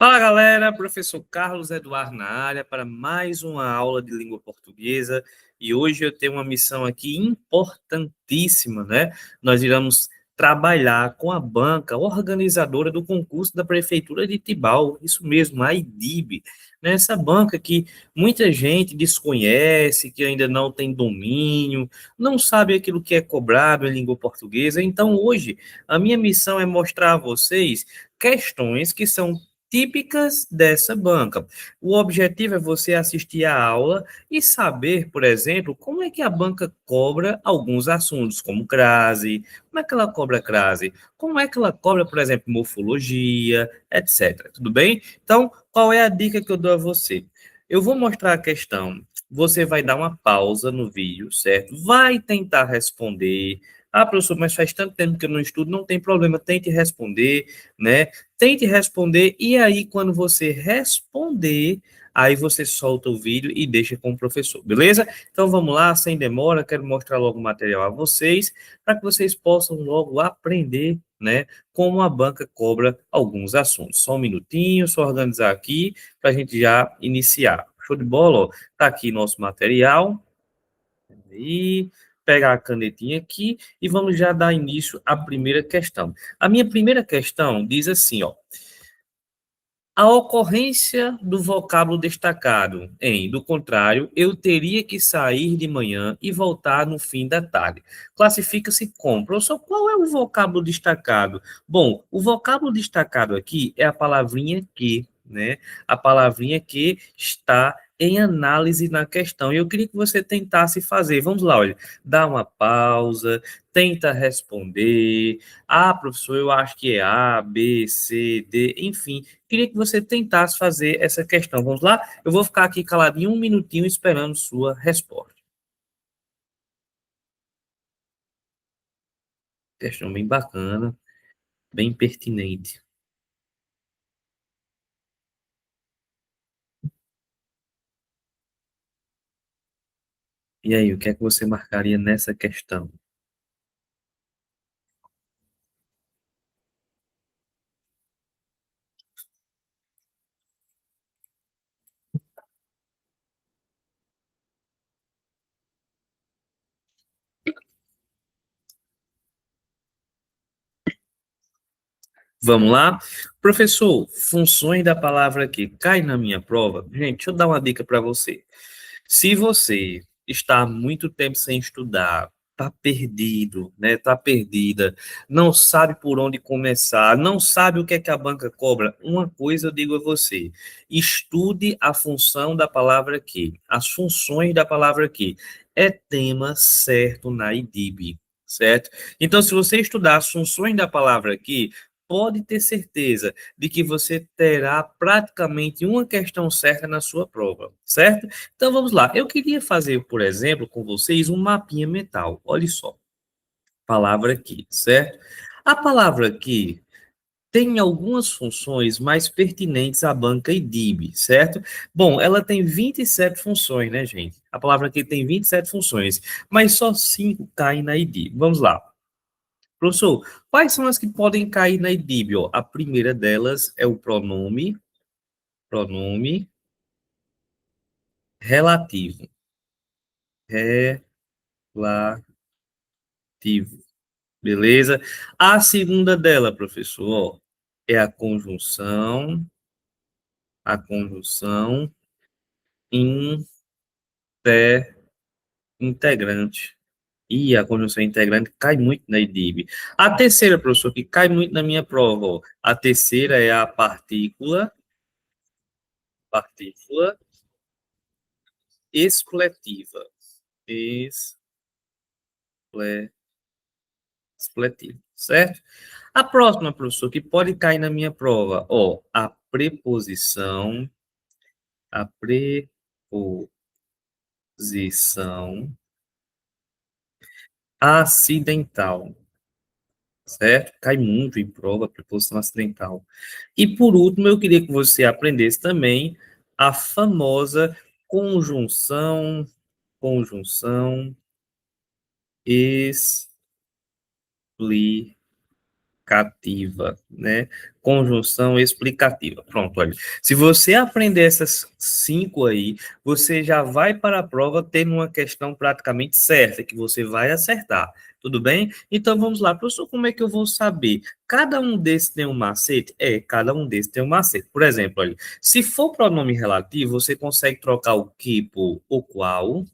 Fala galera, professor Carlos Eduardo na área para mais uma aula de língua portuguesa e hoje eu tenho uma missão aqui importantíssima, né? Nós iremos trabalhar com a banca organizadora do concurso da Prefeitura de Tibau, isso mesmo, a IDIB, né? Essa banca que muita gente desconhece, que ainda não tem domínio, não sabe aquilo que é cobrado em língua portuguesa. Então hoje a minha missão é mostrar a vocês questões que são típicas dessa banca. O objetivo é você assistir a aula e saber, por exemplo, como é que a banca cobra alguns assuntos, como crase, como é que ela cobra crase, como é que ela cobra, por exemplo, morfologia, etc. Tudo bem? Então, qual é a dica que eu dou a você? Eu vou mostrar a questão, você vai dar uma pausa no vídeo, certo? Vai tentar responder. Ah, professor, mas faz tanto tempo que eu não estudo, não tem problema, tente responder, né? Tente responder e aí, quando você responder, aí você solta o vídeo e deixa com o professor, beleza? Então vamos lá, sem demora, quero mostrar logo o material a vocês, para que vocês possam logo aprender, né, como a banca cobra alguns assuntos. Só um minutinho, só organizar aqui, para a gente já iniciar. Show de bola, ó. Tá aqui nosso material, e pegar a canetinha aqui e vamos já dar início à primeira questão. A minha primeira questão diz assim, ó. A ocorrência do vocábulo destacado em, do contrário, eu teria que sair de manhã e voltar no fim da tarde. Classifica-se como. Professor, qual é o vocábulo destacado? Bom, o vocábulo destacado aqui é a palavrinha que, né? A palavrinha que está em análise na questão. E eu queria que você tentasse fazer. Vamos lá, olha, dá uma pausa, tenta responder. Ah, professor, eu acho que é A, B, C, D, enfim. Queria que você tentasse fazer essa questão. Vamos lá? Eu vou ficar aqui caladinho um minutinho esperando sua resposta. Questão bem bacana, bem pertinente. E aí, o que é que você marcaria nessa questão? Vamos lá? Professor, funções da palavra aqui cai na minha prova. Gente, deixa eu dar uma dica para você. Se você está há muito tempo sem estudar, está perdido, né? Está perdida, não sabe por onde começar, não sabe o que é que a banca cobra, uma coisa eu digo a você: estude a função da palavra aqui, as funções da palavra aqui. É tema certo na IDIB, certo? Então, se você estudar as funções da palavra aqui, pode ter certeza de que você terá praticamente uma questão certa na sua prova, certo? Então vamos lá. Eu queria fazer, por exemplo, com vocês um mapinha mental. Olha só, palavra aqui, certo? A palavra aqui tem algumas funções mais pertinentes à banca IDIB, certo? Bom, ela tem 27 funções, né, gente? A palavra aqui tem 27 funções, mas só 5 caem na IDIB. Vamos lá. Professor, quais são as que podem cair na IDIB? Ó, a primeira delas é o pronome relativo. Relativo. Beleza? A segunda dela, professor, ó, é a conjunção integrante. E a conjunção integrante cai muito na IDIB. A terceira, professor, que cai muito na minha prova, ó, a terceira é a partícula expletiva. Expletiva, certo? A próxima, professor, que pode cair na minha prova, ó, a preposição acidental, certo? Cai muito em prova a preposição acidental. E por último, eu queria que você aprendesse também a famosa conjunção explicativa. explicativa, né? Conjunção explicativa. Pronto, olha. Se você aprender essas 5 aí, você já vai para a prova tendo uma questão praticamente certa, que você vai acertar. Tudo bem? Então vamos lá, professor, como é que eu vou saber? Cada um desses tem um macete? Cada um desses tem um macete. Por exemplo, olha, se for pronome relativo, você consegue trocar o que por o qual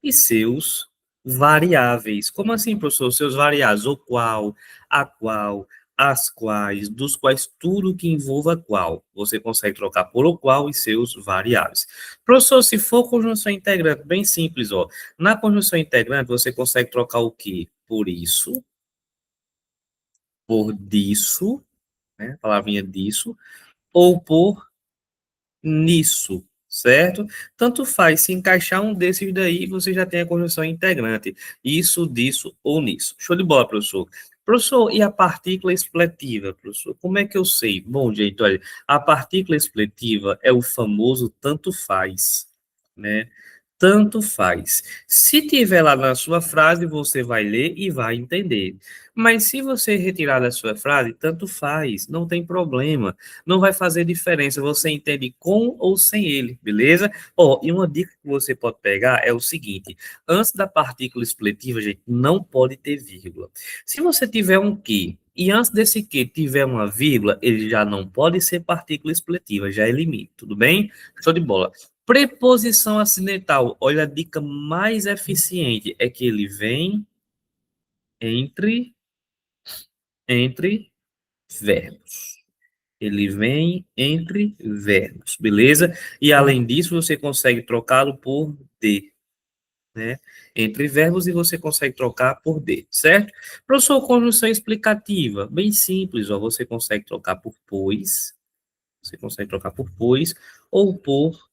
e seus variáveis. Como assim, professor? Seus variáveis, o qual, a qual, as quais, dos quais tudo que envolva qual. Você consegue trocar por o qual e seus variáveis. Professor, se for conjunção integrante, bem simples, ó. Na conjunção integrante, você consegue trocar o quê? Por isso, por disso, né? A palavrinha disso, ou por nisso, certo? Tanto faz, se encaixar um desses daí, você já tem a conjunção integrante. Isso, disso ou nisso. Show de bola, professor. Professor, e a partícula expletiva, professor? Como é que eu sei? Bom, gente, olha, a partícula expletiva é o famoso tanto faz, né? Tanto faz. Se tiver lá na sua frase, você vai ler e vai entender. Mas se você retirar da sua frase, tanto faz, não tem problema. Não vai fazer diferença, você entende com ou sem ele, beleza? Ó, e uma dica que você pode pegar é o seguinte: antes da partícula expletiva, gente, não pode ter vírgula. Se você tiver um que e antes desse que tiver uma vírgula, ele já não pode ser partícula expletiva, já elimina, tudo bem? Show de bola. Preposição acidental, olha a dica mais eficiente, é que ele vem entre verbos. Ele vem entre verbos, beleza? E além disso, você consegue trocá-lo por de, né? Entre verbos e você consegue trocar por de, certo? Professor, conjunção explicativa, bem simples, ó, você consegue trocar por pois, você consegue trocar por pois ou por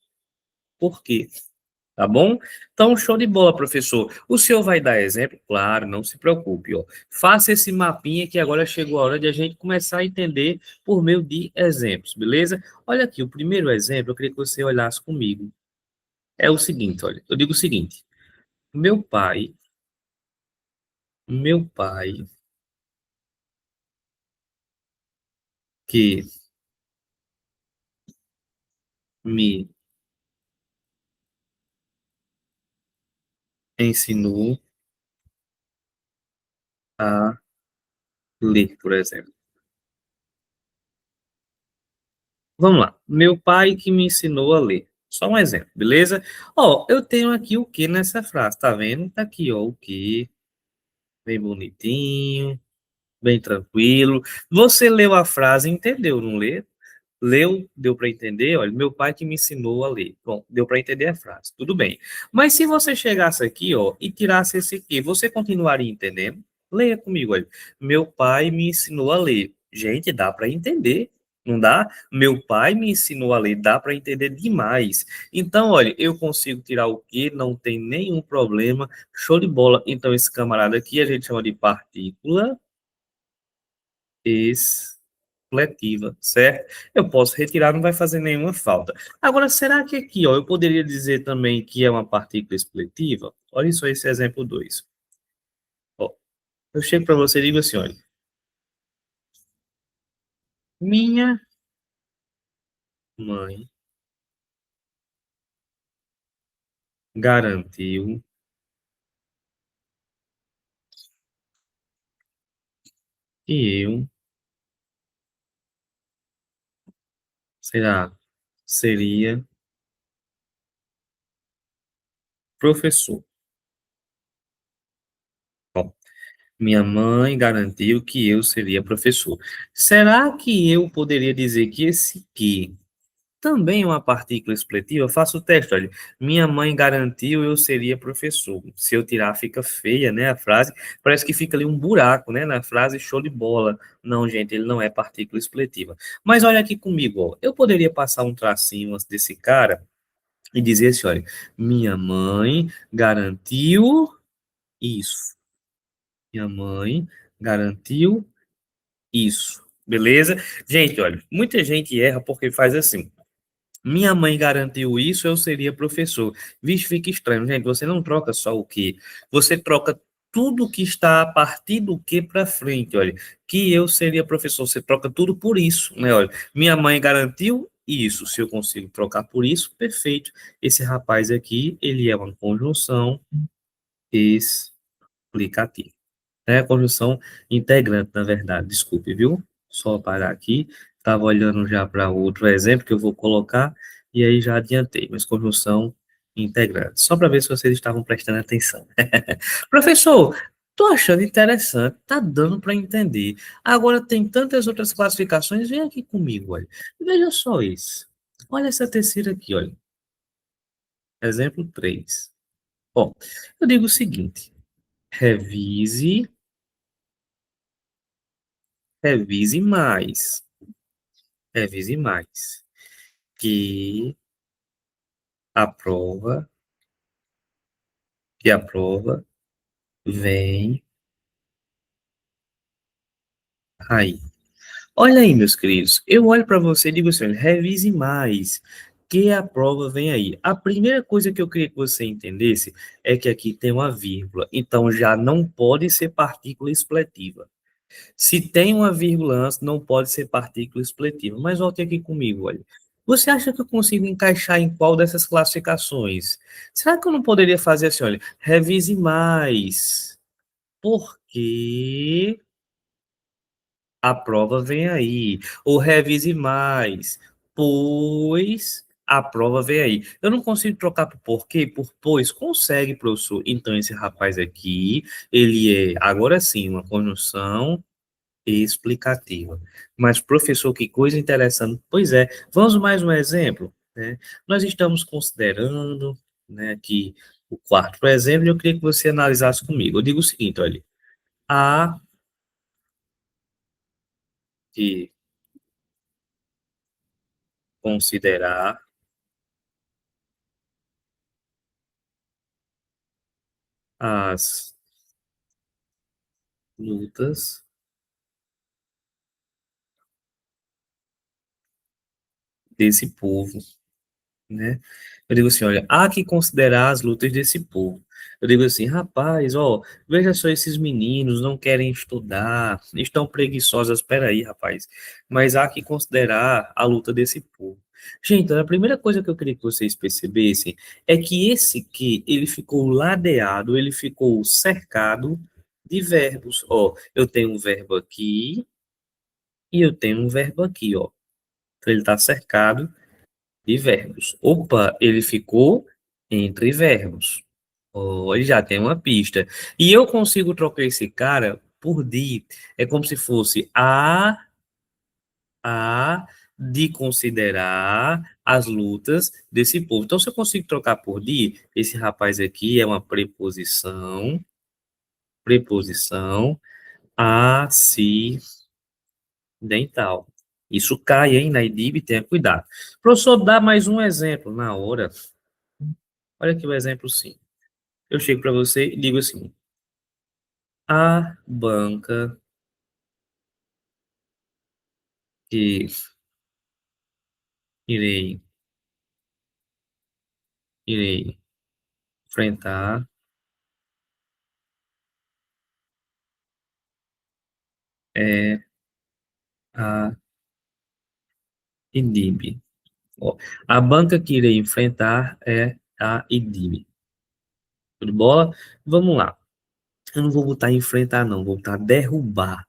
porquê. Tá bom? Então, show de bola, professor. O senhor vai dar exemplo? Claro, não se preocupe. Ó. Faça esse mapinha que agora chegou a hora de a gente começar a entender por meio de exemplos, beleza? Olha aqui, o primeiro exemplo, eu queria que você olhasse comigo. É o seguinte, olha, eu digo o seguinte: meu pai, meu pai, que me ensinou a ler, por exemplo. Vamos lá. Meu pai que me ensinou a ler. Só um exemplo, beleza? Ó, eu tenho aqui o que nessa frase, tá vendo? Tá aqui, ó, o que, bem bonitinho, bem tranquilo. Você leu a frase, entendeu, não lê? Leu, deu para entender? Olha, meu pai que me ensinou a ler. Bom, deu para entender a frase. Tudo bem. Mas se você chegasse aqui, ó, e tirasse esse aqui, você continuaria entendendo? Leia comigo, olha. Meu pai me ensinou a ler. Gente, dá para entender. Não dá? Meu pai me ensinou a ler, dá para entender demais. Então, olha, eu consigo tirar o que, não tem nenhum problema. Show de bola. Então, esse camarada aqui a gente chama de partícula expletiva, certo? Eu posso retirar, não vai fazer nenhuma falta. Agora, será que aqui, ó, eu poderia dizer também que é uma partícula expletiva? Olha só esse exemplo 2. Ó, eu chego para você e digo assim, olha, minha mãe garantiu que eu seria professor. Bom, minha mãe garantiu que eu seria professor. Será que eu poderia dizer que esse que também uma partícula expletiva, eu faço o teste, olha. Minha mãe garantiu eu seria professor. Se eu tirar, fica feia, né, a frase. Parece que fica ali um buraco, né, na frase show de bola. Não, gente, ele não é partícula expletiva. Mas olha aqui comigo, ó. Eu poderia passar um tracinho antes desse cara e dizer assim, olha. Minha mãe garantiu isso. Minha mãe garantiu isso. Beleza? Gente, olha, muita gente erra porque faz assim. Minha mãe garantiu isso, eu seria professor. Vixe, fica estranho, gente. Você não troca só o que. Você troca tudo que está a partir do que para frente, olha, que eu seria professor, você troca tudo por isso, né, olha, minha mãe garantiu isso, se eu consigo trocar por isso, perfeito, esse rapaz aqui, ele é uma conjunção explicativa. É a conjunção integrante, na verdade. Desculpe, viu? Só parar aqui. Estava olhando já para outro exemplo que eu vou colocar e aí já adiantei, mas conjunção integrante. Só para ver se vocês estavam prestando atenção. Professor, tô achando interessante, tá dando para entender. Agora tem tantas outras classificações, vem aqui comigo, olha. Veja só isso. Olha essa terceira aqui, olha. Exemplo 3. Bom, eu digo o seguinte: revise, revise mais. Revise mais, que a prova, que a prova vem aí. Olha aí, meus queridos, eu olho para você e digo assim, olha, revise mais, que a prova vem aí. A primeira coisa que eu queria que você entendesse é que aqui tem uma vírgula, então já não pode ser partícula expletiva. Se tem uma vírgula antes, não pode ser partícula expletiva. Mas volte aqui comigo, olha. Você acha que eu consigo encaixar em qual dessas classificações? Será que eu não poderia fazer assim, olha, revise mais, porque a prova vem aí. Ou revise mais, pois a prova vem aí. Eu não consigo trocar por porquê, por pois. Consegue, professor. Então, esse rapaz aqui, ele é, agora sim, uma conjunção explicativa. Mas, professor, que coisa interessante. Pois é, vamos mais um exemplo, né? Nós estamos considerando, né, que o quarto exemplo, e eu queria que você analisasse comigo. Eu digo o seguinte, olha, há que considerar as lutas desse povo, né? Eu digo assim, olha, há que considerar as lutas desse povo. Eu digo assim, rapaz, ó, veja só esses meninos, não querem estudar, estão preguiçosos, espera aí, rapaz. Mas há que considerar a luta desse povo. Gente, a primeira coisa que eu queria que vocês percebessem é que esse que, ele ficou ladeado, ele ficou cercado de verbos. Ó, eu tenho um verbo aqui e eu tenho um verbo aqui, ó. Então, ele está cercado de verbos. Opa, ele ficou entre verbos. Olha, já tem uma pista. E eu consigo trocar esse cara por de. É como se fosse a de considerar as lutas desse povo. Então, se eu consigo trocar por de, esse rapaz aqui é uma preposição acidental. Isso cai, hein, na IDIB, tenha cuidado. Professor, dá mais um exemplo na hora. Olha aqui o exemplo sim. Eu chego para você e digo assim: a banca que irei, irei enfrentar é a IDIB. Ó, a banca que irei enfrentar é a IDIB. Tudo bola? Vamos lá. Eu não vou botar enfrentar, não, vou botar derrubar.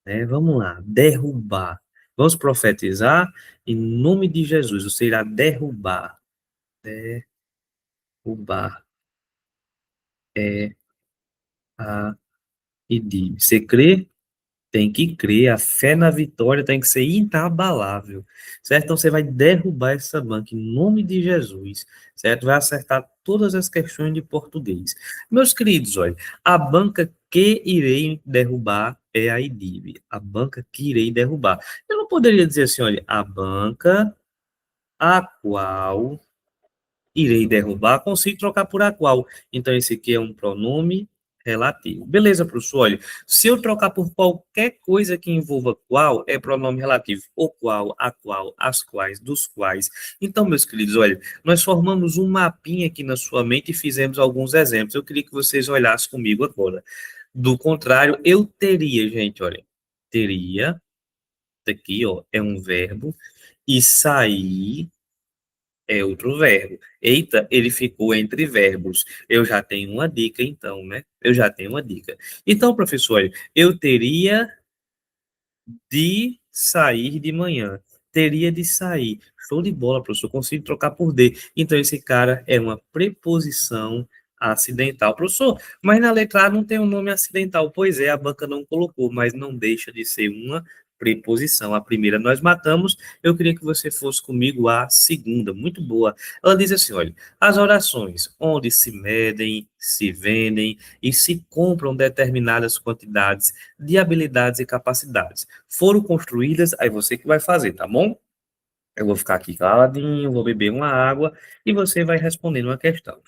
Né? Vamos lá, derrubar. Vamos profetizar em nome de Jesus. Você irá derrubar. Derrubar é a IDIB. Você crê? Tem que crer, a fé na vitória tem que ser inabalável, certo? Então você vai derrubar essa banca em nome de Jesus, certo? Vai acertar todas as questões de português. Meus queridos, olha, a banca que irei derrubar é a IDIB, a banca que irei derrubar. Eu não poderia dizer assim, olha, a banca a qual irei derrubar, consigo trocar por a qual. Então esse aqui é um pronome relativo. Beleza, professor? Olha, se eu trocar por qualquer coisa que envolva qual, é pronome relativo. O qual, a qual, as quais, dos quais. Então, meus queridos, olha, nós formamos um mapinha aqui na sua mente e fizemos alguns exemplos. Eu queria que vocês olhassem comigo agora. Do contrário, eu teria, gente, olha, teria, aqui, ó, é um verbo, e sair é outro verbo. Eita, ele ficou entre verbos. Eu já tenho uma dica, então, né? Eu já tenho uma dica. Então, professor, olha, eu teria de sair de manhã. Teria de sair. Show de bola, professor. Consigo trocar por de. Então, esse cara é uma preposição acidental. Professor, mas na letra A não tem o nome acidental. Pois é, a banca não colocou, mas não deixa de ser uma preposição. A primeira nós matamos. Eu queria que você fosse comigo a segunda. Muito boa. Ela diz assim: olha, as orações onde se medem, se vendem e se compram determinadas quantidades de habilidades e capacidades foram construídas, aí você que vai fazer, tá bom? Eu vou ficar aqui caladinho, vou beber uma água e você vai respondendo uma questão.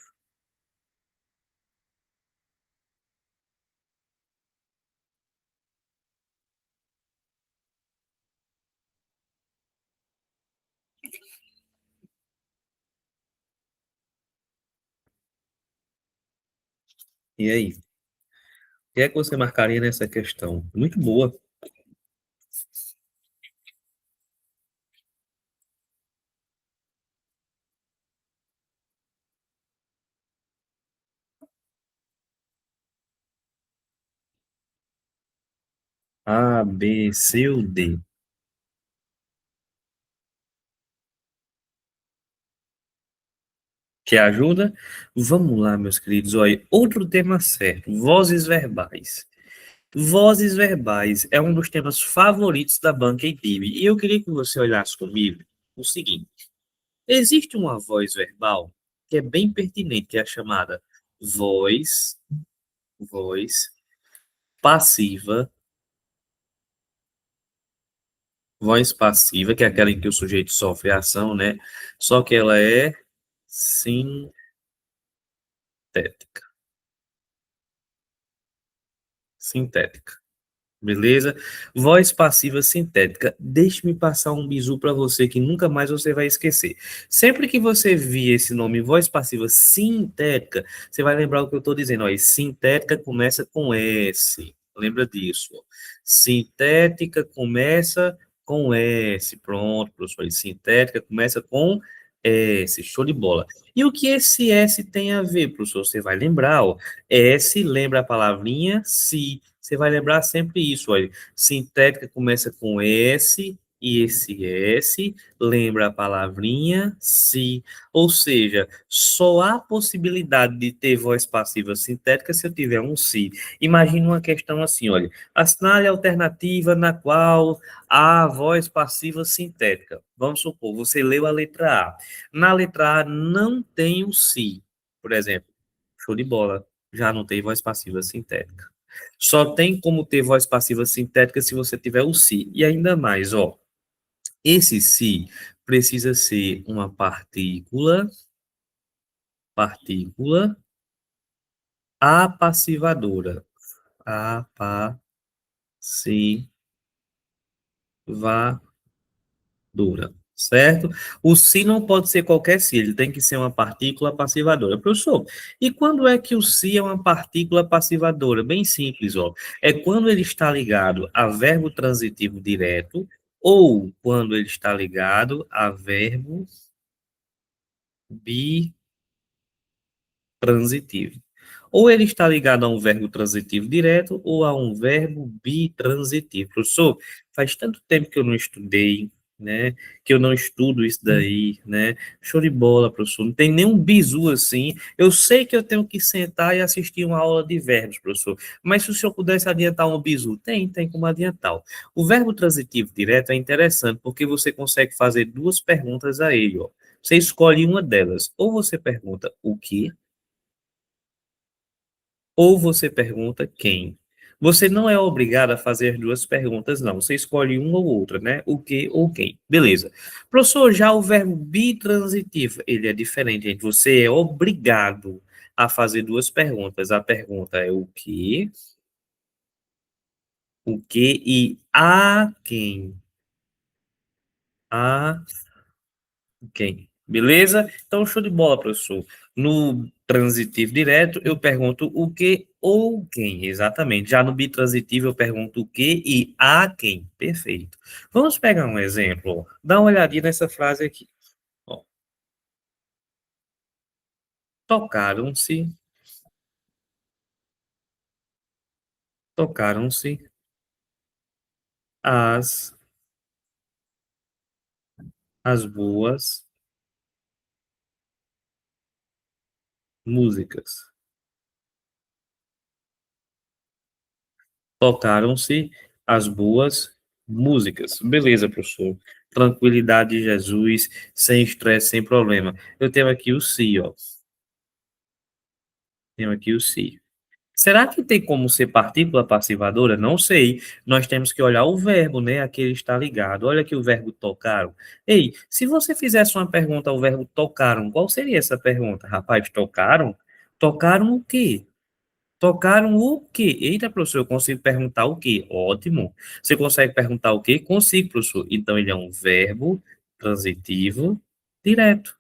E aí, o que é que você marcaria nessa questão? Muito boa. A, B, C ou D? Que ajuda? Vamos lá, meus queridos. Olha, outro tema certo, vozes verbais. Vozes verbais é um dos temas favoritos da banca em time. E eu queria que você olhasse comigo o seguinte. Existe uma voz verbal que é bem pertinente, que é a chamada voz, voz passiva, voz passiva, que é aquela em que o sujeito sofre a ação, né? Só que ela é sintética, sintética. Beleza? Voz passiva sintética. Deixe-me passar um bizu para você que nunca mais você vai esquecer. Sempre que você vir esse nome voz passiva sintética, você vai lembrar o que eu estou dizendo. Ó, e sintética começa com S. Lembra disso. Ó. Sintética começa com S. Pronto, professor. E sintética começa com S. Show de bola. E o que esse S tem a ver, professor? Você vai lembrar, ó. S lembra a palavrinha se. Você vai lembrar sempre isso, olha. Sintética começa com S e esse S lembra a palavrinha se. Ou seja, só há possibilidade de ter voz passiva sintética se eu tiver um se. Imagina uma questão assim, olha. Assinale a alternativa na qual há voz passiva sintética. Vamos supor, você leu a letra A. Na letra A não tem o se, por exemplo. Show de bola. Já não tem voz passiva sintética. Só tem como ter voz passiva sintética se você tiver o se. E ainda mais, ó. Esse se precisa ser uma partícula apassivadora. Apassivadora. Certo? O si não pode ser qualquer si, ele tem que ser uma partícula passivadora. Professor, e quando é que o si é uma partícula passivadora? Bem simples, ó. É quando ele está ligado a verbo transitivo direto ou quando ele está ligado a verbo bitransitivo. Ou ele está ligado a um verbo transitivo direto ou a um verbo bitransitivo. Professor, faz tanto tempo que eu não estudei, né? Que eu não estudo isso daí, né? Show de bola, professor. Não tem nenhum bizu assim. Eu sei que eu tenho que sentar e assistir uma aula de verbos, professor. Mas se o senhor pudesse adiantar um bizu, tem como adiantar. O verbo transitivo direto é interessante porque você consegue fazer duas perguntas a ele, ó. Você escolhe uma delas. Ou você pergunta o que, ou você pergunta quem. Você não é obrigado a fazer duas perguntas, não. Você escolhe uma ou outra, né? O que ou quem. Beleza. Professor, já o verbo bitransitivo, ele é diferente, gente. Você é obrigado a fazer duas perguntas. A pergunta é o que e a quem? A quem? Beleza? Então, show de bola, professor. No transitivo direto, eu pergunto o que ou quem, exatamente. Já no bitransitivo, eu pergunto o que e a quem. Perfeito. Vamos pegar um exemplo. Dá uma olhadinha nessa frase aqui. Ó, tocaram-se, tocaram-se as, as boas músicas. Tocaram-se as boas músicas. Beleza, professor. Tranquilidade de Jesus, sem estresse, sem problema. Eu tenho aqui o si, ó. Tenho aqui o si. Será que tem como ser partícula passivadora? Não sei. Nós temos que olhar o verbo, né? A que ele está ligado. Olha aqui o verbo tocaram. Ei, se você fizesse uma pergunta ao verbo tocaram, qual seria essa pergunta? Rapaz, tocaram? Tocaram o quê? Tocaram o quê? Eita, professor, eu consigo perguntar o quê? Ótimo. Você consegue perguntar o quê? Consigo, professor. Então, ele é um verbo transitivo direto.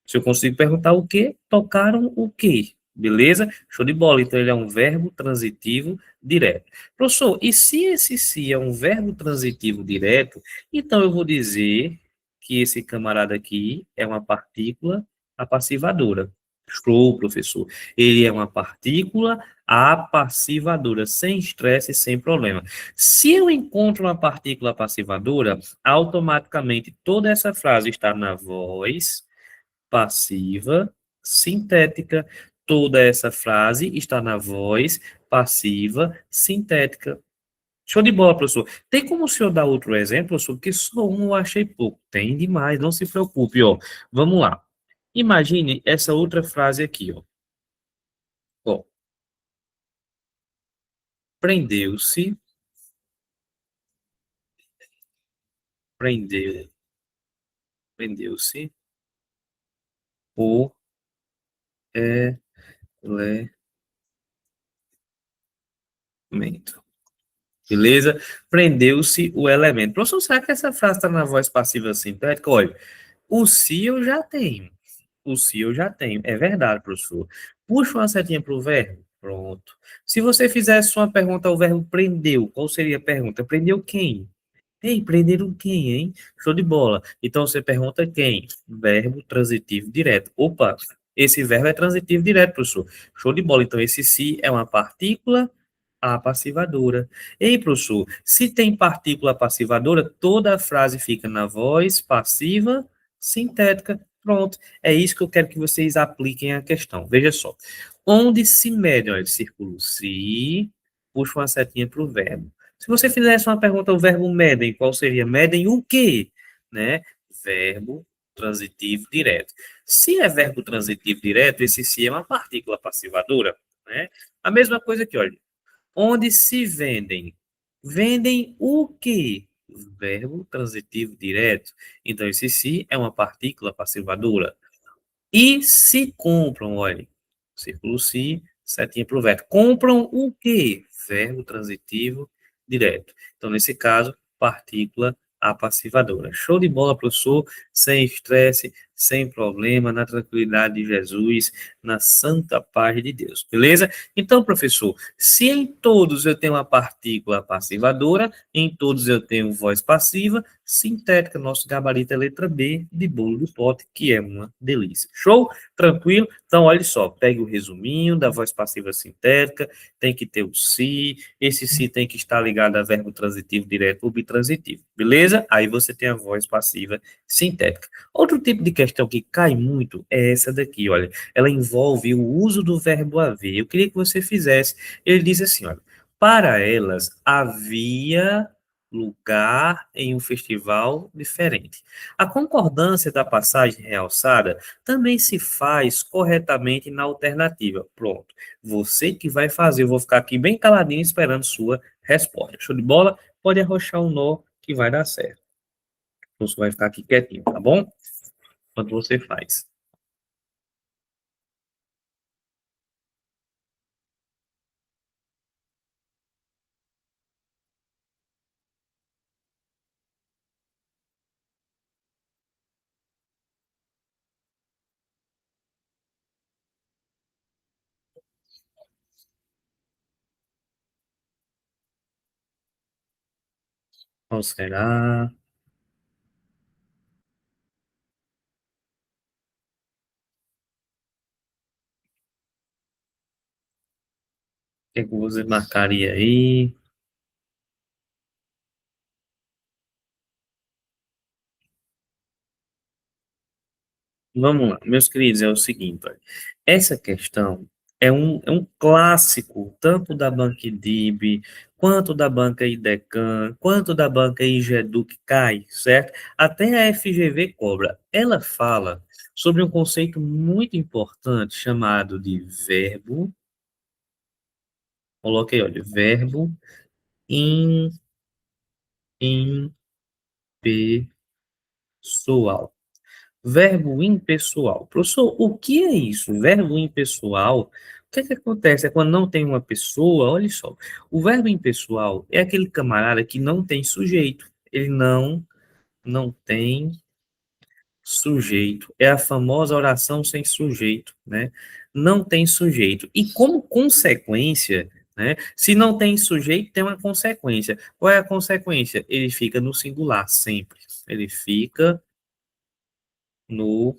Se eu consigo perguntar o quê? Tocaram o quê? Beleza? Show de bola. Então, ele é um verbo transitivo direto. Professor, e se esse se é um verbo transitivo direto, então eu vou dizer que esse camarada aqui é uma partícula apassivadora. Show, professor. Ele é uma partícula apassivadora, sem estresse, sem problema. Se eu encontro uma partícula apassivadora, automaticamente toda essa frase está na voz passiva sintética. Toda essa frase está na voz passiva sintética. Show de bola, professor. Tem como o senhor dar outro exemplo, professor? Porque só um eu achei pouco. Tem demais, não se preocupe, ó. Vamos lá. Imagine essa outra frase aqui, ó. Ó, prendeu-se, prendeu, prendeu-se o elemento. Beleza? Prendeu-se o elemento. Professor, será que essa frase está na voz passiva sintética? Olha, o se eu já tenho. O se eu já tenho. É verdade, professor. Puxa uma setinha para o verbo. Pronto. Se você fizesse uma pergunta ao verbo prendeu, qual seria a pergunta? Prendeu quem? Ei, prenderam quem, hein? Show de bola. Então você pergunta quem? Verbo transitivo direto. Opa, esse verbo é transitivo direto, professor. Show de bola. Então esse se é uma partícula apassivadora. Ei, professor, se tem partícula passivadora, toda a frase fica na voz passiva sintética. Pronto. É isso que eu quero que vocês apliquem a questão. Veja só. Onde se mede, olha, círculo se, puxa uma setinha para o verbo. Se você fizesse uma pergunta ao verbo medem, qual seria? Medem o quê? Né? Verbo transitivo direto. Se é verbo transitivo direto, esse se é uma partícula passivadora, né? A mesma coisa que, olha, onde se vendem? Vendem o quê? Verbo transitivo direto. Então, esse se é uma partícula passivadora. E se compram, olha, círculo se, setinha para o verbo. Compram o quê? Verbo transitivo direto. Então, nesse caso, partícula apassivadora. Show de bola, professor, sem estresse, sem problema, na tranquilidade de Jesus, na santa paz de Deus, beleza? Então, professor, se em todos eu tenho uma partícula passivadora, em todos eu tenho voz passiva, sintética, nosso gabarito é letra B, de bolo do pote, que é uma delícia. Show? Tranquilo? Então, olha só, pegue o resuminho da voz passiva sintética, tem que ter o se, esse se tem que estar ligado a verbo transitivo direto ou bitransitivo, beleza? Aí você tem a voz passiva sintética. Outro tipo de questão que cai muito é essa daqui, olha, ela envolve o uso do verbo haver. Eu queria que você fizesse, ele diz assim, olha, para elas havia lugar em um festival diferente. A concordância da passagem realçada também se faz corretamente na alternativa. Pronto. Você que vai fazer, eu vou ficar aqui bem caladinho esperando sua resposta. Show de bola? Pode arrochar um nó que vai dar certo. Você vai ficar aqui quietinho, tá bom? Enquanto você faz. Qual será? O que é que você marcaria aí? Vamos lá, meus queridos, é o seguinte, olha, essa questão é um clássico, tanto da banca IDIB, quanto da banca IDECAN, quanto da banca IGEDUC cai, certo? Até a FGV cobra. Ela fala sobre um conceito muito importante chamado de verbo, coloquei, olha, verbo impessoal. Verbo impessoal. Professor, o que é isso? Verbo impessoal? O que é que acontece? É quando não tem uma pessoa, olha só. O verbo impessoal é aquele camarada que não tem sujeito. Ele não tem sujeito. É a famosa oração sem sujeito, né? Não tem sujeito. E como consequência, né? Se não tem sujeito, tem uma consequência. Qual é a consequência? Ele fica no singular sempre. Ele fica no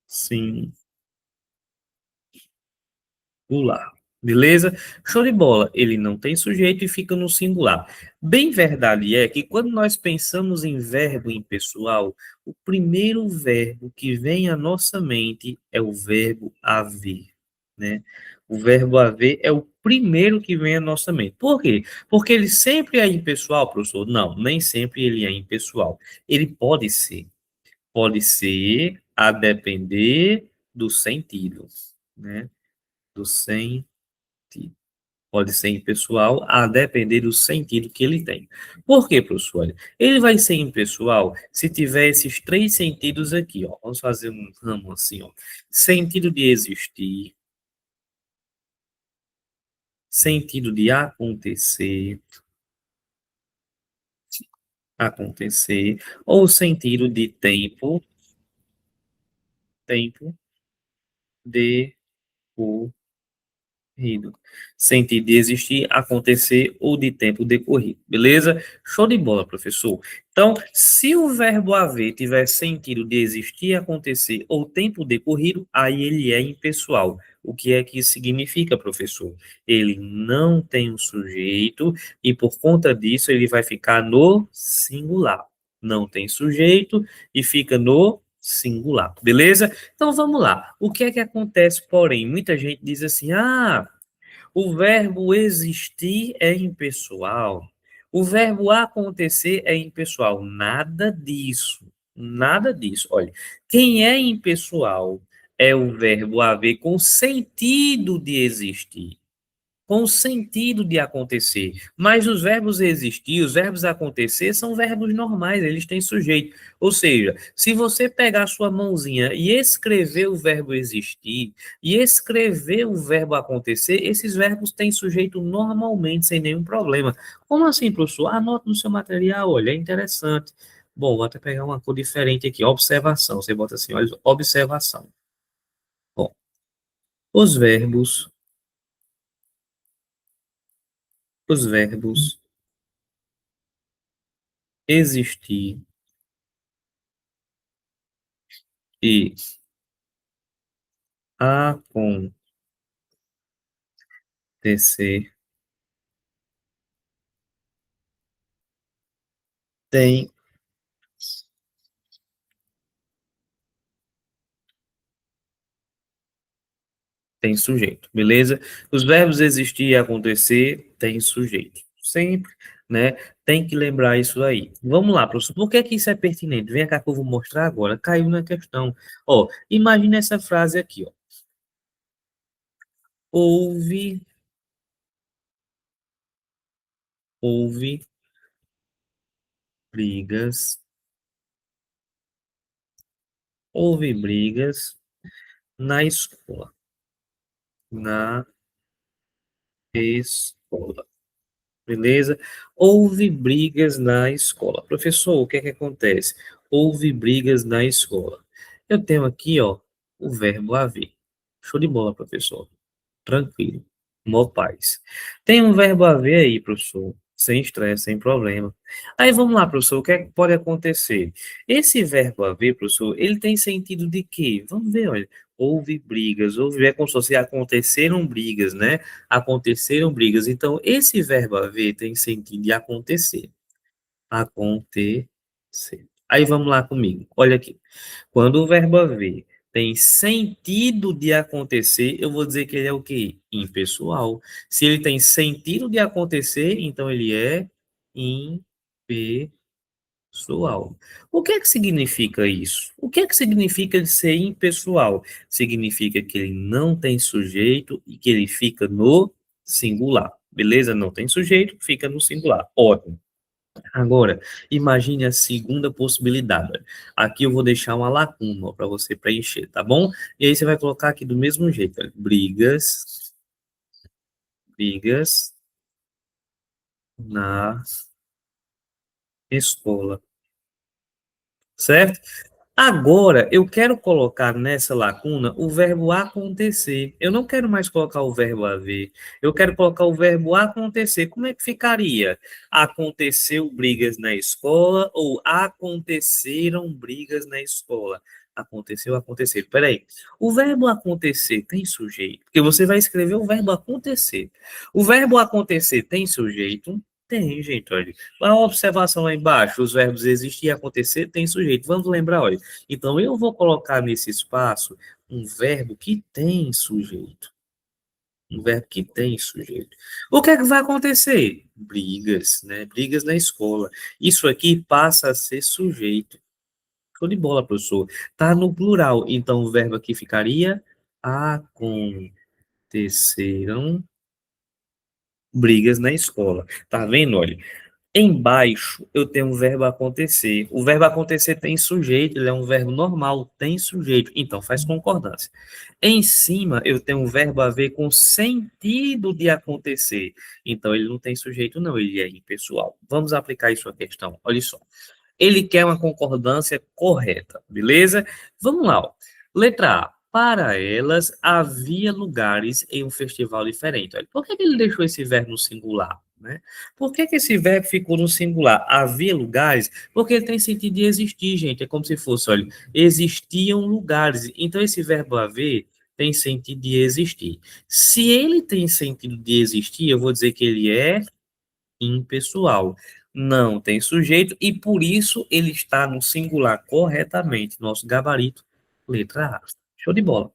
singular. Singular. Beleza? Show de bola. Ele não tem sujeito e fica no singular. Bem verdade é que quando nós pensamos em verbo impessoal, o primeiro verbo que vem à nossa mente é o verbo haver, né? O verbo haver é o primeiro que vem à nossa mente. Por quê? Porque ele sempre é impessoal, professor? Não, nem sempre ele é impessoal. Ele pode ser. Pode ser a depender do sentido, né? Do sentido. Pode ser impessoal, a depender do sentido que ele tem. Por quê, professor? Olha, ele vai ser impessoal se tiver esses três sentidos aqui, ó. Vamos fazer um ramo assim, ó. Sentido de existir, sentido de acontecer, ou sentido de tempo decorrido. Sentido de existir, acontecer ou de tempo decorrido. Beleza? Show de bola, professor. Então, se o verbo haver tiver sentido de existir, acontecer ou tempo decorrido, aí ele é impessoal. O que é que isso significa, professor? Ele não tem um sujeito e, por conta disso, ele vai ficar no singular. Não tem sujeito e fica no singular. Beleza? Então, vamos lá. O que é que acontece, porém? Muita gente diz assim, o verbo existir é impessoal. O verbo acontecer é impessoal. Nada disso. Nada disso. Olha, quem é impessoal é o verbo haver com sentido de existir, com o sentido de acontecer. Mas os verbos existir, os verbos acontecer, são verbos normais, eles têm sujeito. Ou seja, se você pegar a sua mãozinha e escrever o verbo existir, e escrever o verbo acontecer, esses verbos têm sujeito normalmente, sem nenhum problema. Como assim, professor? Anota no seu material, olha, é interessante. Bom, vou até pegar uma cor diferente aqui, observação. Você bota assim, olha, observação. Bom, os verbos, os verbos existir e acontecer tem, tem sujeito, beleza? Os verbos existir e acontecer tem sujeito. Sempre, né? Tem que lembrar isso aí. Vamos lá, professor. Por que que isso é pertinente? Vem cá que eu vou mostrar agora. Caiu na questão. Ó, imagina essa frase aqui, ó. Houve, houve brigas, houve brigas na escola. Na escola. Beleza? Houve brigas na escola. Professor, o que é que acontece? Houve brigas na escola. Eu tenho aqui, ó, o verbo haver. Show de bola, professor. Tranquilo. Mó paz. Tem um verbo haver aí, professor. Sem estresse, sem problema. Aí vamos lá, professor, o que é que pode acontecer? Esse verbo haver, professor, ele tem sentido de quê? Vamos ver, olha. Houve brigas, houve, é como se fosse aconteceram brigas, né? Aconteceram brigas. Então, esse verbo haver tem sentido de acontecer. Acontecer. Aí vamos lá comigo. Olha aqui. Quando o verbo haver tem sentido de acontecer, eu vou dizer que ele é o quê? Impessoal. Se ele tem sentido de acontecer, então ele é impessoal. O que é que significa isso? O que é que significa de ser impessoal? Significa que ele não tem sujeito e que ele fica no singular. Beleza? Não tem sujeito, fica no singular. Ótimo. Agora, imagine a segunda possibilidade. Aqui eu vou deixar uma lacuna para você preencher, tá bom? E aí você vai colocar aqui do mesmo jeito, olha, brigas na escola, certo? Agora, eu quero colocar nessa lacuna o verbo acontecer. Eu não quero mais colocar o verbo haver. Eu quero colocar o verbo acontecer. Como é que ficaria? Aconteceu brigas na escola ou aconteceram brigas na escola? Aconteceu, aconteceu. Peraí. O verbo acontecer tem sujeito? Porque você vai escrever o verbo acontecer. O verbo acontecer tem sujeito? Tem, gente, olha. A observação lá embaixo, os verbos existir e acontecer tem sujeito. Vamos lembrar, olha. Então, eu vou colocar nesse espaço um verbo que tem sujeito. Um verbo que tem sujeito. O que é que vai acontecer? Brigas, né? Brigas na escola. Isso aqui passa a ser sujeito. Show de bola, professor. Tá no plural. Então, o verbo aqui ficaria aconteceram brigas na escola. Tá vendo? Olha. Embaixo eu tenho um verbo acontecer. O verbo acontecer tem sujeito, ele é um verbo normal, tem sujeito, então faz concordância. Em cima eu tenho um verbo haver com sentido de acontecer, então ele não tem sujeito, não, ele é impessoal. Vamos aplicar isso à questão, olha só. Ele quer uma concordância correta, beleza? Vamos lá. Ó. Letra A. Para elas havia lugares em um festival diferente. Olha, por que que ele deixou esse verbo no singular? Né? Por que que esse verbo ficou no singular? Havia lugares? Porque ele tem sentido de existir, gente. É como se fosse, olha, existiam lugares. Então, esse verbo haver tem sentido de existir. Se ele tem sentido de existir, eu vou dizer que ele é impessoal. Não tem sujeito e por isso ele está no singular corretamente. Nosso gabarito, letra A. Show de bola.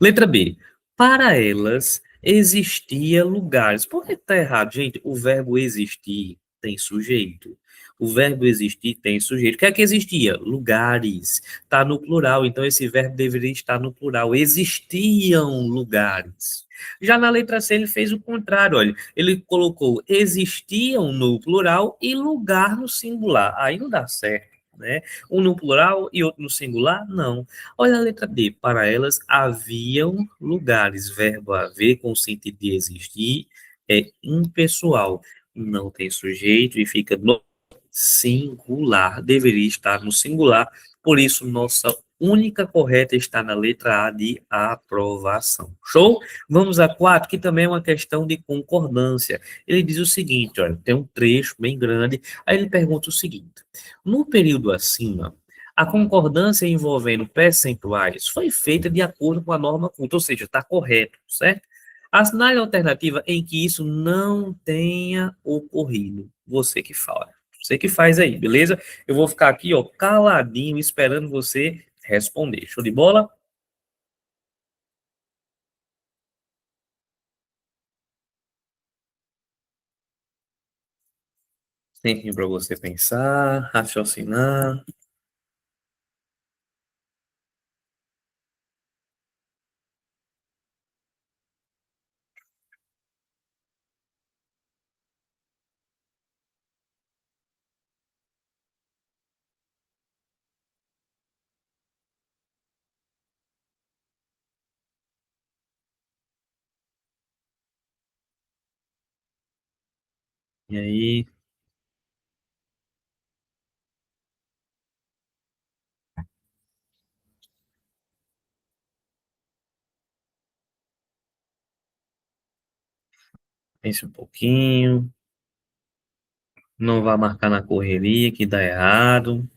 Letra B. Para elas existia lugares. Por que está errado, gente? O verbo existir tem sujeito. O verbo existir tem sujeito. O que é que existia? Lugares. Está no plural, então esse verbo deveria estar no plural. Existiam lugares. Já na letra C ele fez o contrário, olha. Ele colocou existiam no plural e lugar no singular. Aí não dá certo, né? Um no plural e outro no singular? Não. Olha a letra D. Para elas haviam lugares. Verbo haver com o sentido de existir é impessoal. Não tem sujeito e fica no singular. Deveria estar no singular. Por isso, nossa única correta está na letra A de aprovação. Show? Vamos a 4, que também é uma questão de concordância. Ele diz o seguinte, olha, tem um trecho bem grande, aí ele pergunta o seguinte: no período acima, a concordância envolvendo percentuais foi feita de acordo com a norma culta, ou seja, está correto, certo? Assinale a alternativa em que isso não tenha ocorrido. Você que fala. Você que faz aí, beleza? Eu vou ficar aqui, ó, caladinho, esperando você responder. Show de bola? Tempinho para você pensar, raciocinar. E aí, pense um pouquinho. Não vá marcar na correria, que dá errado.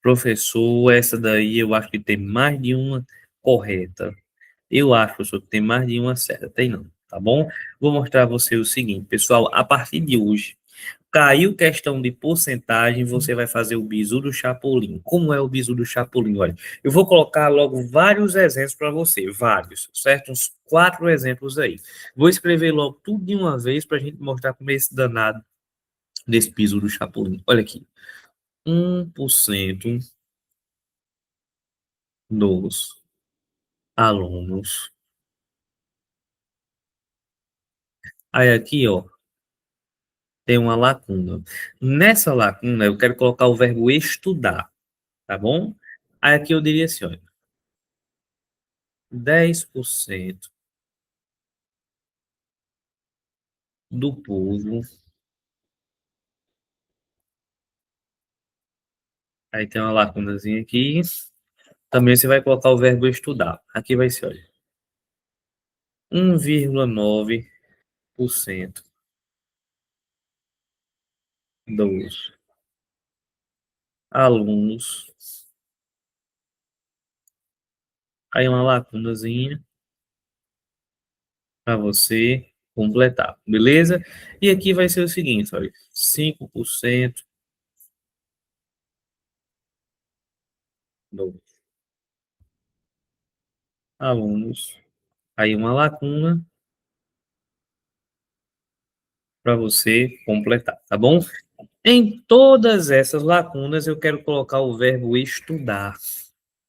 Professor, essa daí eu acho que tem mais de uma correta. Eu acho, professor, que tem mais de uma certa. Tem não, tá bom? Vou mostrar a você o seguinte, pessoal. A partir de hoje, caiu questão de porcentagem, você vai fazer o bizu do Chapolin. Como é o bizu do Chapolin? Olha, eu vou colocar logo vários exemplos para você, vários, certo? Uns 4 exemplos aí. Vou escrever logo tudo de uma vez para a gente mostrar como é esse danado desse bizu do Chapolin. Olha aqui. 1% dos alunos. Aí aqui, ó, tem uma lacuna. Nessa lacuna, eu quero colocar o verbo estudar, tá bom? Aí aqui eu diria assim, olha, 10% do povo. Aí tem uma lacunazinha aqui. Também você vai colocar o verbo estudar. Aqui vai ser, olha, 1,9% dos alunos. Aí uma lacunazinha para você completar, beleza? E aqui vai ser o seguinte, olha, 5% dos alunos. Aí uma lacuna para você completar, tá bom? Em todas essas lacunas eu quero colocar o verbo estudar.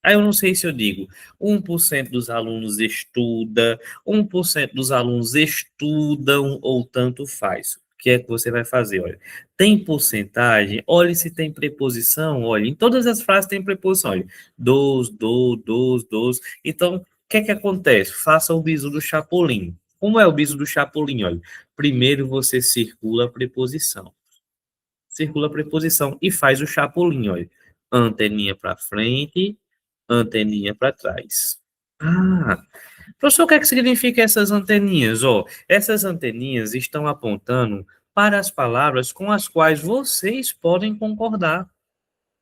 Aí eu não sei se eu digo 1% dos alunos estuda, 1% dos alunos estudam ou tanto faz. O que é que você vai fazer? Olha, tem porcentagem? Olhe se tem preposição. Olha, em todas as frases tem preposição. Olha, dos. Então, o que é que acontece? Faça o bizu do Chapolin. Como é o bizu do Chapolin? Olha, primeiro você circula a preposição. Circula a preposição e faz o Chapolin. Olha, anteninha para frente, anteninha para trás. Ah, professor, o que é que significa essas anteninhas? Ó, essas anteninhas estão apontando para as palavras com as quais vocês podem concordar.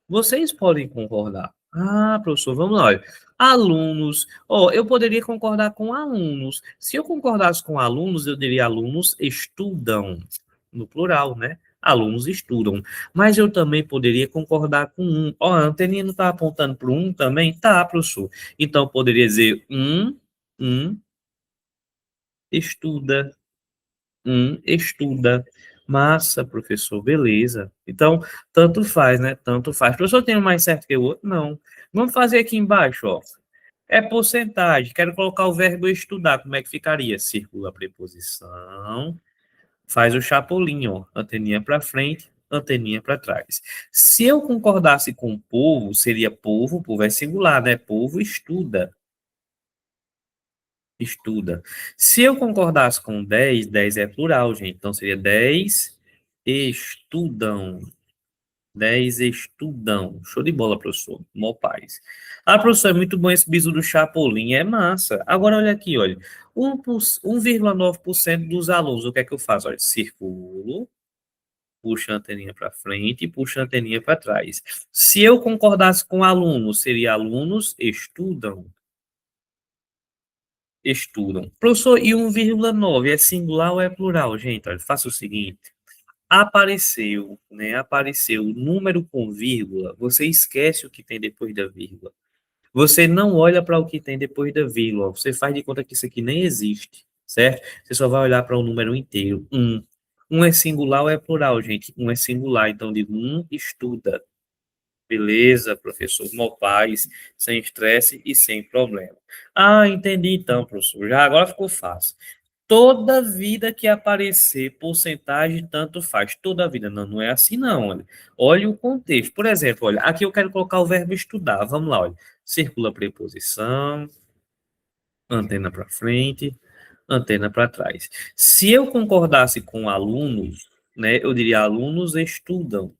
Vocês podem concordar. Ah, professor, vamos lá. Olha. Alunos. Ó, eu poderia concordar com alunos. Se eu concordasse com alunos, eu diria alunos estudam. No plural, né? Alunos estudam. Mas eu também poderia concordar com um. Ó, a anteninha não está apontando para um também? Tá, professor. Então, eu poderia dizer um estuda. Estuda. Massa, professor, beleza. Então, tanto faz, né? Tanto faz. Professor, tem um mais certo que o outro? Não. Vamos fazer aqui embaixo, ó. É porcentagem. Quero colocar o verbo estudar. Como é que ficaria? Circula a preposição. Faz o chapolim, ó. Anteninha para frente, anteninha para trás. Se eu concordasse com povo, seria povo é singular, né? Povo estuda. Estuda. Se eu concordasse com 10, 10 é plural, gente. Então seria 10 estudam. 10 estudam. Show de bola, professor. Mó paz. Ah, professor, é muito bom esse bisu do Chapolin. É massa. Agora, olha aqui, olha. 1,9% dos alunos. O que é que eu faço? Olha, circulo, puxo a anteninha para frente e puxo a anteninha para trás. Se eu concordasse com alunos, seria alunos estudam. Estudam. Professor, e 1,9 é singular ou é plural? Gente, olha, faça o seguinte. Apareceu, né? Apareceu o número com vírgula, você esquece o que tem depois da vírgula. Você não olha para o que tem depois da vírgula. Você faz de conta que isso aqui nem existe, certo? Você só vai olhar para o número inteiro. Um. Um é singular ou é plural, gente? Um é singular, então eu digo estuda. Beleza, professor, mó paz, sem estresse e sem problema. Ah, entendi então, professor. Já agora ficou fácil. Toda vida que aparecer porcentagem, tanto faz. Toda vida. Não, não é assim, não. Olha, olha o contexto. Por exemplo, olha, aqui eu quero colocar o verbo estudar. Vamos lá, olha. Circula a preposição, antena para frente, antena para trás. Se eu concordasse com alunos, né, eu diria alunos estudam.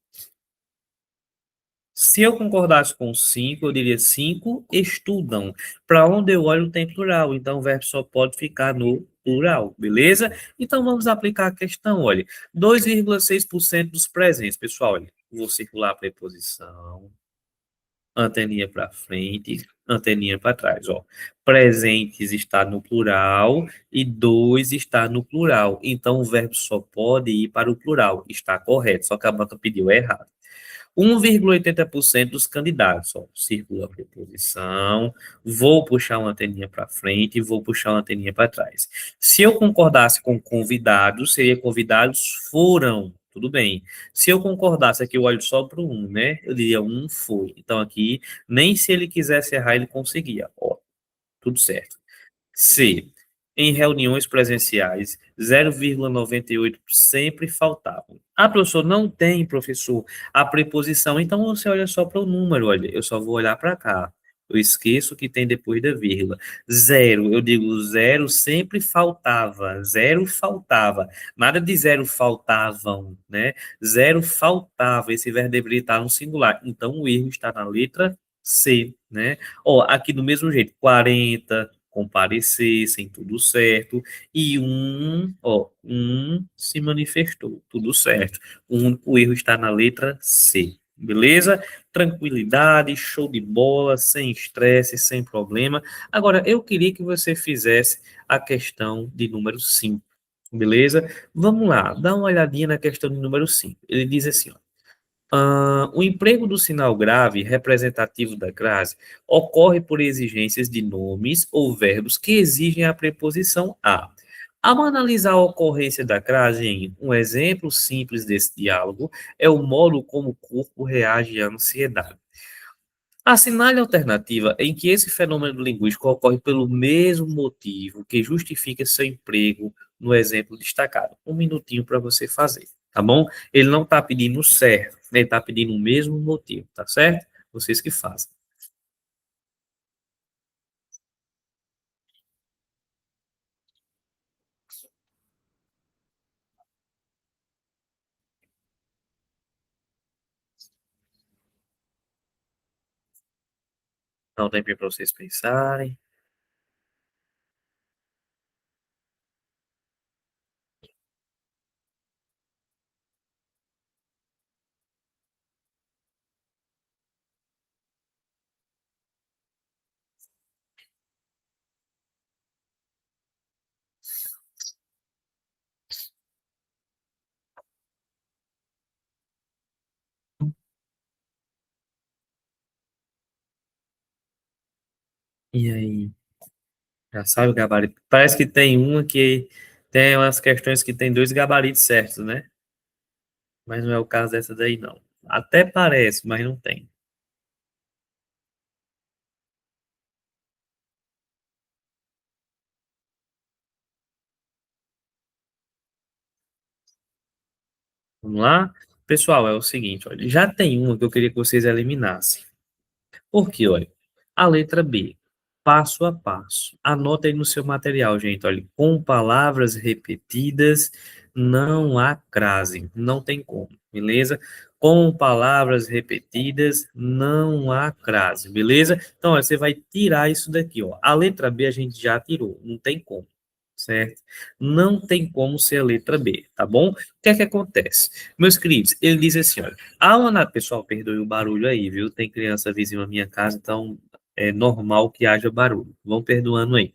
Se eu concordasse com 5, eu diria 5 estudam. Para onde eu olho tem plural, então o verbo só pode ficar no plural, beleza? Então vamos aplicar a questão, olha, 2,6% dos presentes, pessoal, olha, vou circular a preposição, anteninha para frente, anteninha para trás, ó. Presentes está no plural e dois está no plural. Então o verbo só pode ir para o plural. Está correto, só que a banca pediu errado. 1,80% dos candidatos, ó, circula a preposição, vou puxar uma anteninha para frente e vou puxar uma anteninha para trás. Se eu concordasse com convidados, seria convidados foram, tudo bem. Se eu concordasse aqui, eu olho só para o um, né? Eu diria um foi. Então aqui, nem se ele quisesse errar, ele conseguia. Ó, tudo certo. C. Em reuniões presenciais, 0,98 sempre faltavam. Ah, professor, não tem, professor, a preposição. Então você olha só para o número, olha, eu só vou olhar para cá. Eu esqueço que tem depois da vírgula. Zero, eu digo zero sempre faltava, zero faltava. Nada de zero faltavam, né? Zero faltava, esse verbo deveria estar no singular. Então o erro está na letra C, né? Ó, aqui do mesmo jeito, 40 comparecessem, tudo certo, e um se manifestou, tudo certo. O erro está na letra C, beleza? Tranquilidade, show de bola, sem estresse, sem problema. Agora, eu queria que você fizesse a questão de número 5, beleza? Vamos lá, dá uma olhadinha na questão de número 5. Ele diz assim, ó, o emprego do sinal grave representativo da crase ocorre por exigências de nomes ou verbos que exigem a preposição a. Ao analisar a ocorrência da crase em um exemplo simples desse diálogo, é o modo como o corpo reage à ansiedade. Assinale a alternativa em que esse fenômeno linguístico ocorre pelo mesmo motivo que justifica seu emprego no exemplo destacado. Um minutinho para você fazer, tá bom? Ele não está pedindo certo, ele está pedindo o mesmo motivo, tá certo? Vocês que fazem. Dá um tempinho para vocês pensarem. E aí, já sabe o gabarito? Parece que tem uma que tem umas questões que tem dois gabaritos certos, né? Mas não é o caso dessa daí, não. Até parece, mas não tem. Vamos lá? Pessoal, é o seguinte, olha, já tem uma que eu queria que vocês eliminassem. Por quê, olha? A letra B, passo a passo. Anota aí no seu material, gente, olha, com palavras repetidas não há crase, não tem como, beleza? Com palavras repetidas não há crase, beleza? Então, olha, você vai tirar isso daqui, ó. A letra B a gente já tirou, não tem como, certo? Não tem como ser a letra B, tá bom? O que é que acontece? Meus queridos, ele diz assim, olha, pessoal, perdoe o barulho aí, viu? Tem criança vizinha na minha casa, então é normal que haja barulho. Vão perdoando aí.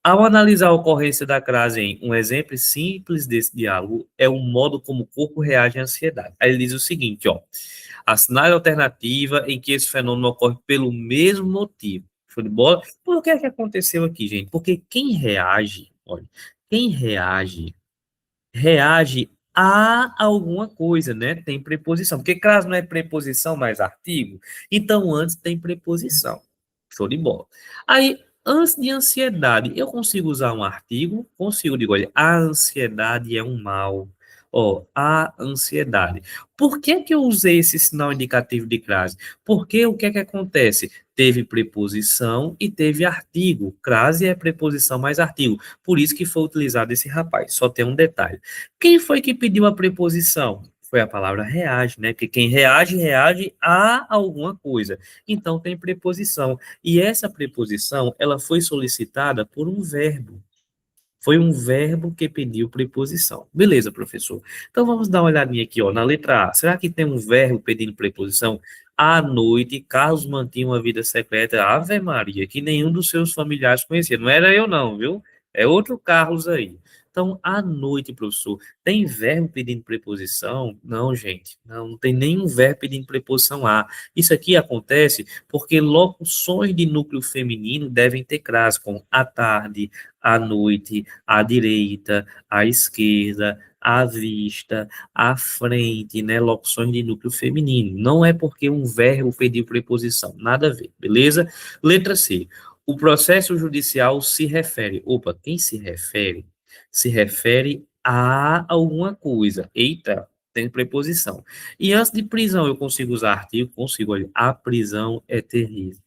Ao analisar a ocorrência da crase em um exemplo simples desse diálogo, é o modo como o corpo reage à ansiedade. Aí ele diz o seguinte, ó, assinale a alternativa em que esse fenômeno ocorre pelo mesmo motivo. Show de bola? Por que é que aconteceu aqui, gente? Porque quem reage, olha, quem reage a alguma coisa, né? Tem preposição. Porque crase não é preposição mais artigo, então antes tem preposição. Show de bola. Aí, antes de ansiedade, eu consigo usar um artigo? Consigo, digo, olha, a ansiedade é um mal. Ó, a ansiedade. Por que que eu usei esse sinal indicativo de crase? Porque o que é que acontece? Teve preposição e teve artigo. Crase é preposição mais artigo. Por isso que foi utilizado esse rapaz. Só tem um detalhe. Quem foi que pediu a preposição? Foi a palavra reage, né? Porque quem reage, reage a alguma coisa. Então tem preposição. E essa preposição, ela foi solicitada por um verbo. Foi um verbo que pediu preposição. Beleza, professor. Então vamos dar uma olhadinha aqui, ó, na letra A. Será que tem um verbo pedindo preposição? À noite, Carlos mantinha uma vida secreta. Ave Maria, que nenhum dos seus familiares conhecia. Não era eu, não, viu? É outro Carlos aí. Então, à noite, professor, tem verbo pedindo preposição? Não, gente. Não, não tem nenhum verbo pedindo preposição a. Isso aqui acontece porque locuções de núcleo feminino devem ter crase, como à tarde, à noite, à direita, à esquerda, à vista, à frente, né? Locuções de núcleo feminino. Não é porque um verbo pediu preposição. Nada a ver, beleza? Letra C. O processo judicial se refere. Opa, quem se refere? Se refere a alguma coisa. Eita, tem preposição. E antes de prisão, eu consigo usar artigo? Consigo. Olha, a prisão é terrível.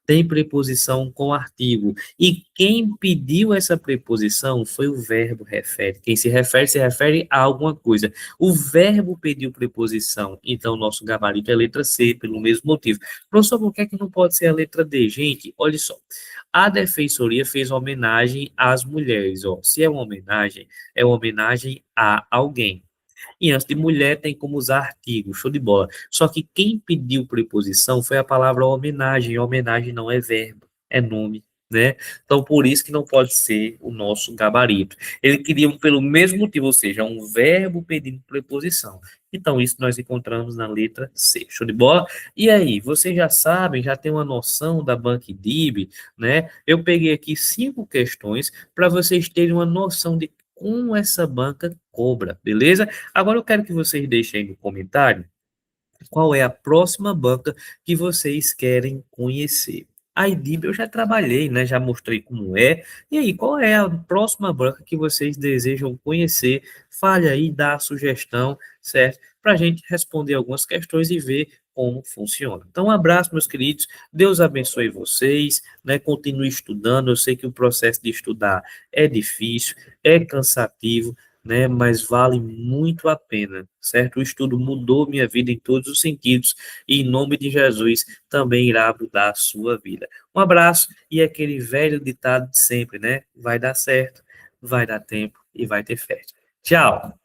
Tem preposição com artigo. E quem pediu essa preposição foi o verbo refere. Quem se refere a alguma coisa. O verbo pediu preposição. Então, nosso gabarito é a letra C, pelo mesmo motivo. Professor, por que é que não pode ser a letra D? Gente, olha só. A defensoria fez homenagem às mulheres. Ó. Se é uma homenagem a alguém. E antes de mulher tem como usar artigo, show de bola. Só que quem pediu preposição foi a palavra homenagem. Homenagem não é verbo, é nome, né? Então, por isso que não pode ser o nosso gabarito. Ele queria pelo mesmo motivo, ou seja, um verbo pedindo preposição. Então, isso nós encontramos na letra C. Show de bola? E aí, vocês já sabem, já tem uma noção da BancDIB, né? Eu peguei aqui 5 questões para vocês terem uma noção de como essa banca cobra, beleza? Agora eu quero que vocês deixem aí no comentário qual é a próxima banca que vocês querem conhecer. A IDIB eu já trabalhei, né? Já mostrei como é. E aí, qual é a próxima banca que vocês desejam conhecer? Fale aí, dá a sugestão, certo? Para a gente responder algumas questões e ver como funciona. Então, um abraço, meus queridos. Deus abençoe vocês, né? Continue estudando. Eu sei que o processo de estudar é difícil, é cansativo, né? Mas vale muito a pena, certo? O estudo mudou minha vida em todos os sentidos e em nome de Jesus também irá mudar a sua vida. Um abraço e aquele velho ditado de sempre, né? Vai dar certo, vai dar tempo e vai ter fé. Tchau!